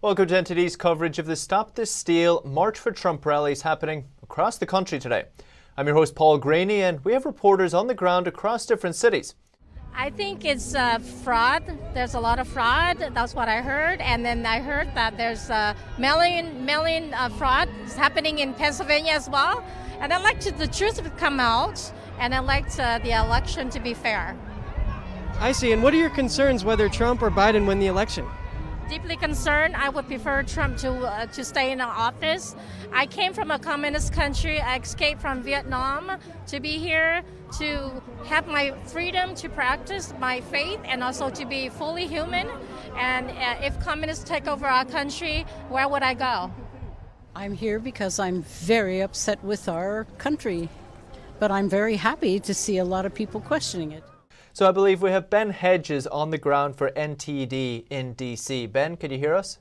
Welcome to NTD's coverage of the Stop This Steal March for Trump rallies happening across the country today. I'm your host Paul Graney, and we have reporters on the ground across different cities. I think it's fraud. There's a lot of fraud. That's what I heard. And then I heard that there's mail-in fraud happening in Pennsylvania as well. And I'd like the truth to come out, and I'd like the election to be fair. I see. And what are your concerns whether Trump or Biden win the election? Deeply concerned. I would prefer Trump to stay in office. I came from a communist country. I escaped from Vietnam to be here to have my freedom to practice my faith and also to be fully human. And if communists take over our country, where would I go? I'm here because I'm very upset with our country, but I'm very happy to see a lot of people questioning it. So I believe we have Ben Hedges on the ground for NTD in DC. Ben, can you hear us?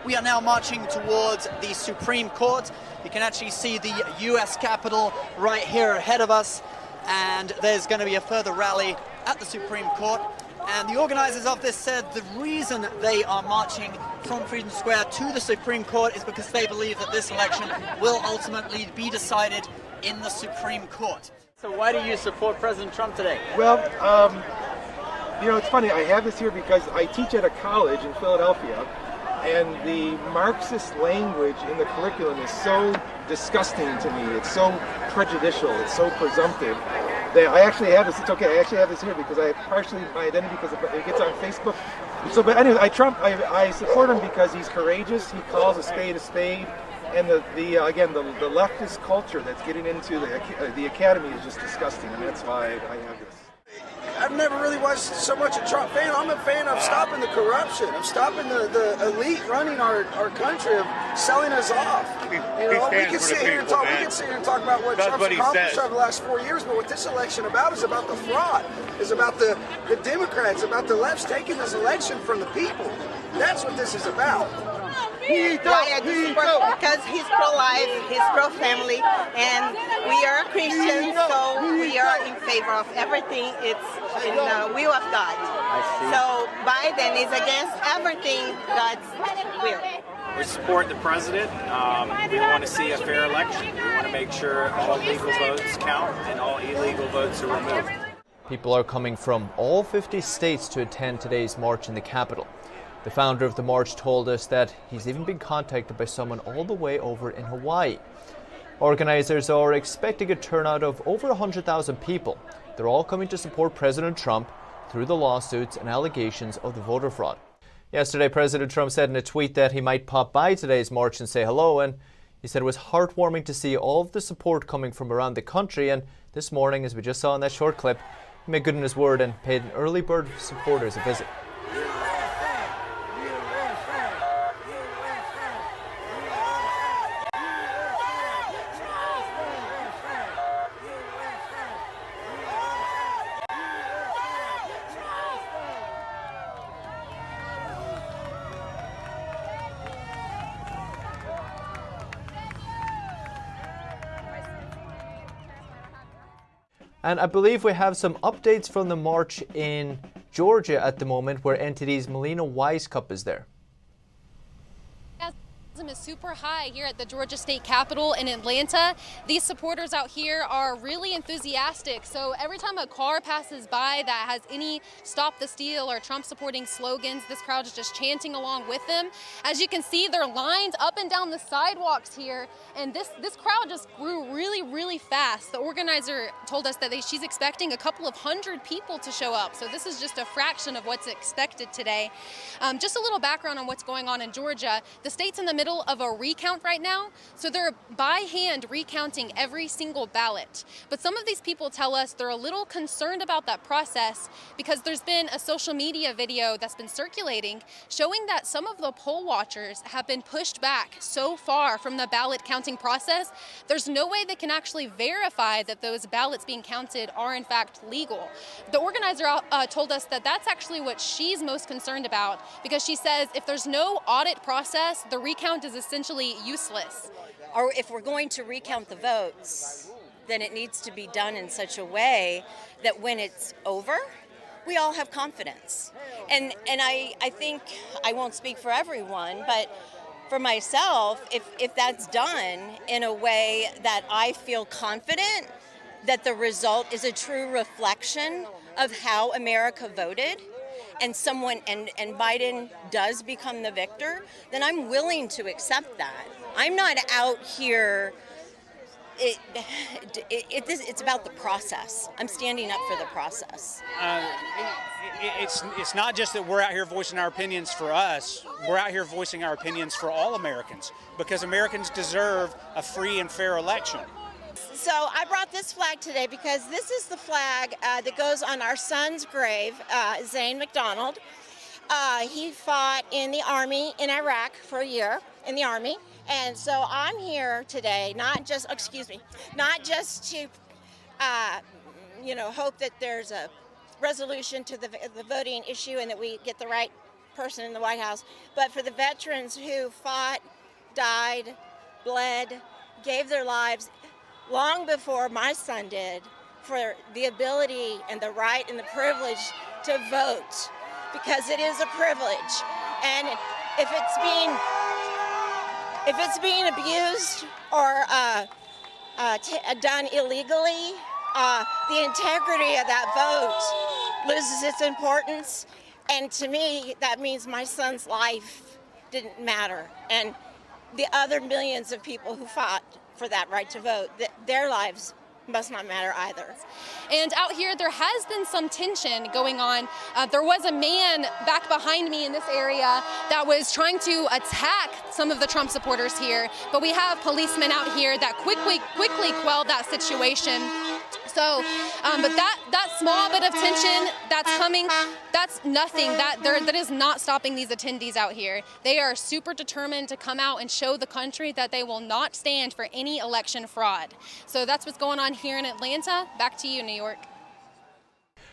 We are now marching towards the Supreme Court. You can actually see the U.S. Capitol right here ahead of us, and there's going to be a further rally at the Supreme Court. And the organizers of this said the reason they are marching from Freedom Square to the Supreme Court is because they believe that this election will ultimately be decided in the Supreme Court. So why do you support President Trump today? Well, it's funny. I have this here because I teach at a college in Philadelphia, and the Marxist language in the curriculum is so disgusting to me. It's so prejudicial. It's so presumptive that I actually have this. It's okay. I actually have this here because I partially my identity because it gets on Facebook. So, but anyway, I support him because he's courageous. He calls a spade. And the leftist culture that's getting into the academy is just disgusting, and that's why I have this. I've never really was so much a Trump fan. I'm a fan of stopping the corruption, of stopping the elite running our country, of selling us off. We can sit here and talk about what Trump's accomplished over the last 4 years, but what this election is about the fraud, is about the Democrats, about the left's taking this election from the people. That's what this is about. Why I do support because he's pro-life, he's pro-family, and we are Christians, so we are in favor of everything. It's in the will of God. So Biden is against everything God's will. We support the president. We want to see a fair election. We want to make sure all legal votes count and all illegal votes are removed. People are coming from all 50 states to attend today's march in the Capitol. The founder of the march told us that he's even been contacted by someone all the way over in Hawaii. Organizers are expecting a turnout of over 100,000 people. They're all coming to support President Trump through the lawsuits and allegations of the voter fraud. Yesterday, President Trump said in a tweet that he might pop by today's march and say hello, and he said it was heartwarming to see all of the support coming from around the country. And this morning, as we just saw in that short clip, he made good on his word and paid early bird supporters a visit. And I believe we have some updates from the march in Georgia at the moment, where NTD's Melina Weiskup is there. Is super high here at the Georgia State Capitol in Atlanta. These supporters out here are really enthusiastic. So every time a car passes by that has any Stop the Steal or Trump supporting slogans, this crowd is just chanting along with them. As you can see, they're lined up and down the sidewalks here, and this crowd just grew really fast. The organizer told us that she's expecting a couple of hundred people to show up. So this is just a fraction of what's expected today. Just a little background on what's going on in Georgia. The state's in the middle of a recount right now, so they're by hand recounting every single ballot. But some of these people tell us they're a little concerned about that process because there's been a social media video that's been circulating showing that some of the poll watchers have been pushed back so far from the ballot counting process, there's no way they can actually verify that those ballots being counted are in fact legal. The organizer told us that that's actually what she's most concerned about, because she says if there's no audit process, the recount is essentially useless. Or if we're going to recount the votes, then it needs to be done in such a way that when it's over, we all have confidence. And I think, I won't speak for everyone, but for myself, if that's done in a way that I feel confident that the result is a true reflection of how America voted, and Biden does become the victor, then I'm willing to accept that. I'm not out here. It's about the process. I'm standing up for the process. It's not just that we're out here voicing our opinions for us. We're out here voicing our opinions for all Americans, because Americans deserve a free and fair election. So I brought this flag today because this is the flag that goes on our son's grave, Zane McDonald. He fought in the Army in Iraq for a year in the Army. And so I'm here today, not just to, hope that there's a resolution to the voting issue and that we get the right person in the White House, but for the veterans who fought, died, bled, gave their lives long before my son did, for the ability and the right and the privilege to vote, because it is a privilege. And if it's being abused or done illegally, the integrity of that vote loses its importance. And to me, that means my son's life didn't matter. And the other millions of people who fought for that right to vote, their lives must not matter either. And out here, there has been some tension going on. There was a man back behind me in this area that was trying to attack some of the Trump supporters here, but we have policemen out here that quickly quelled that situation. So, but that small bit of tension that's coming, that's nothing. That is not stopping these attendees out here. They are super determined to come out and show the country that they will not stand for any election fraud. So that's what's going on here in Atlanta. Back to you, New York.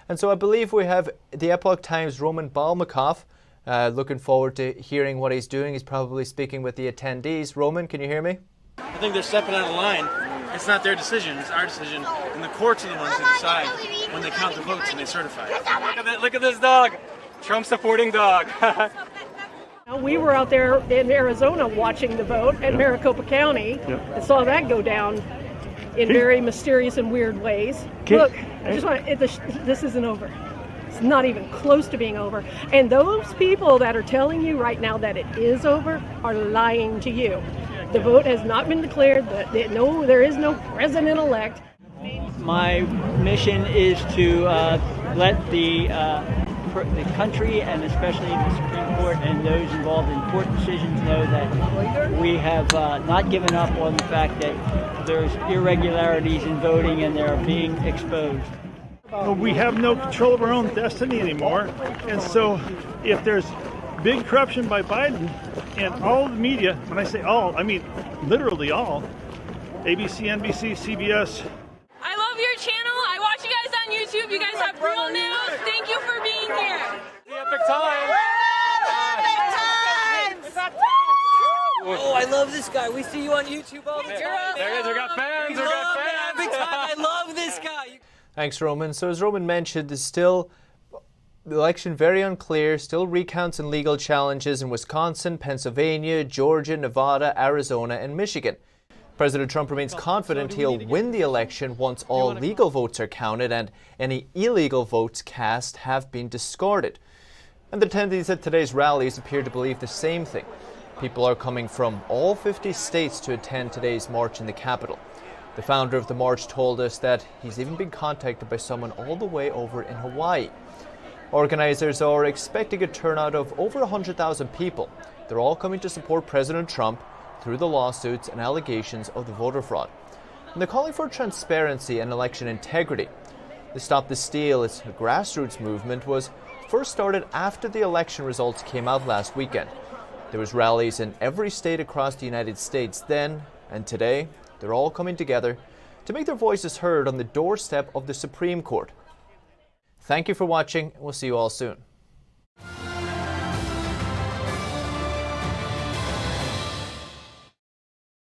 And so I believe we have the Epoch Times' Roman Balmakov. Looking forward to hearing what he's doing. He's probably speaking with the attendees. Roman, can you hear me? I think they're stepping out of line. It's not their decision, it's our decision. And the courts are the ones who decide when they count the votes and they certify. Look at this dog. Trump supporting dog. We were out there in Arizona watching the vote in Maricopa County and saw that go down in very mysterious and weird ways. Look, I just want this isn't over. It's not even close to being over. And those people that are telling you right now that it is over are lying to you. The vote has not been declared. There is no president-elect. My mission is to let the country, and especially the Supreme Court and those involved in court decisions, know that we have not given up on the fact that there's irregularities in voting and they're being exposed. We have no control of our own destiny anymore, and so if there's big corruption by Biden and all the media, when I say all, I mean literally all, ABC, NBC, CBS. I love your channel. I watch you guys on YouTube. You guys have real news. Thank you for being here. The Epic Times. Oh, I love this guy. We see you on YouTube all the time. There it is. We got fans. We got fans. Epic Times. I love this guy. Thanks, Roman. So as Roman mentioned, there's still the election very unclear, still recounts and legal challenges in Wisconsin, Pennsylvania, Georgia, Nevada, Arizona, and Michigan. President Trump remains confident he'll win the election once all legal votes are counted and any illegal votes cast have been discarded. And the attendees at today's rallies appear to believe the same thing. People are coming from all 50 states to attend today's march in the Capitol. The founder of the march told us that he's even been contacted by someone all the way over in Hawaii. Organizers are expecting a turnout of over 100,000 people. They're all coming to support President Trump through the lawsuits and allegations of the voter fraud. And they're calling for transparency and election integrity. The Stop the Steal, its grassroots movement, was first started after the election results came out last weekend. There was rallies in every state across the United States then, and today they're all coming together to make their voices heard on the doorstep of the Supreme Court. Thank you for watching, and we'll see you all soon.